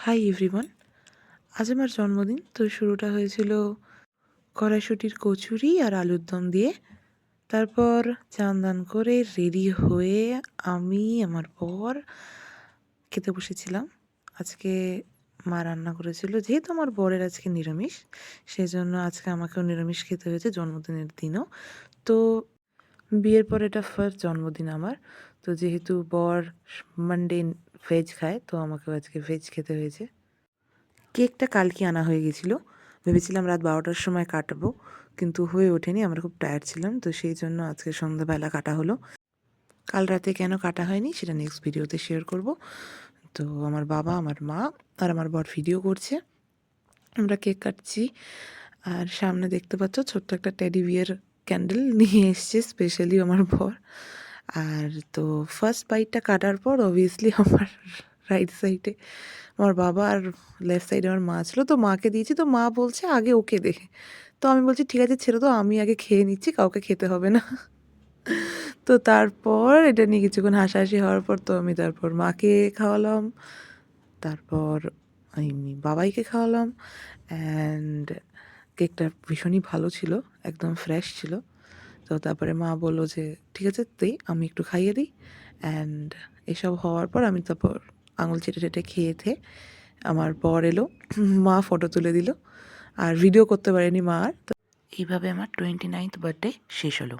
Hi everyone, আজ আমার জন্মদিন। তো শুরুটা হয়েছিল কড়াইশুঁটির কচুরি আর আলুর দম দিয়ে। তারপর চান দান করে রেডি হয়ে আমি আমার বর খেতে বসেছিলাম। আজকে মা রান্না করেছিল, যেহেতু আমার বরের আজকে নিরামিষ, সেজন্য আজকে আমাকেও নিরামিষ খেতে হয়েছে জন্মদিনের দিনও। তো বিয়ের পর এটা ফার্স্ট জন্মদিন আমার। তো যেহেতু বর মানডে ভেজ খায়, তো আমাকেও আজকে ভেজ খেতে হয়েছে। কেকটা কালকে আনা হয়ে গেছিলো, ভেবেছিলাম রাত 12টার সময় কাটবো, কিন্তু হয়ে ওঠেনি। আমরা খুব টায়ার্ড ছিলাম, তো সেই জন্য আজকে সন্ধ্যাবেলা কাটা হলো। কাল রাতে কেন কাটা হয়নি সেটা নেক্সট ভিডিওতে শেয়ার করব। তো আমার বাবা, আমার মা আর আমার বর ভিডিও করছে, আমরা কেক কাটছি। আর সামনে দেখতে পাচ্ছ ছোট্ট একটা টেডি বিয়ার ক্যান্ডেল নিয়ে এসছে স্পেশালি আমার বর। আর তো ফার্স্ট বাইটটা কাটার পর অবভিয়াসলি আমার রাইট সাইডে আমার বাবা আর লেফট সাইডে আমার মা ছিল। তো মাকে দিয়েছি, তো মা বলছে আগে ওকে দেখে। তো আমি বলছি ঠিক আছে ছেড়ে তো, আমি আগে খেয়ে নিচ্ছি, কাউকে খেতে হবে না। তো তারপর এটা নিয়ে কিছুক্ষণ হাসাহাসি হওয়ার পর তো আমি তারপর মাকে খাওয়ালাম, তারপর আমি বাবাইকে খাওয়ালাম। অ্যান্ড কেকটা ভীষণই ভালো ছিল, একদম ফ্রেশ ছিল। তো তারপরে মা বললো যে ঠিক আছে তুই, আমি একটু খাইয়ে দিই। অ্যান্ড এসব হওয়ার পর আমি তারপর আঙুল চেটে চেটে খেয়েতে আমার বর এলো, মা ফটো তুলে দিল, আর ভিডিও করতে পারেনি মা। আর তো এইভাবে আমার 29th বার্থডে শেষ হলো।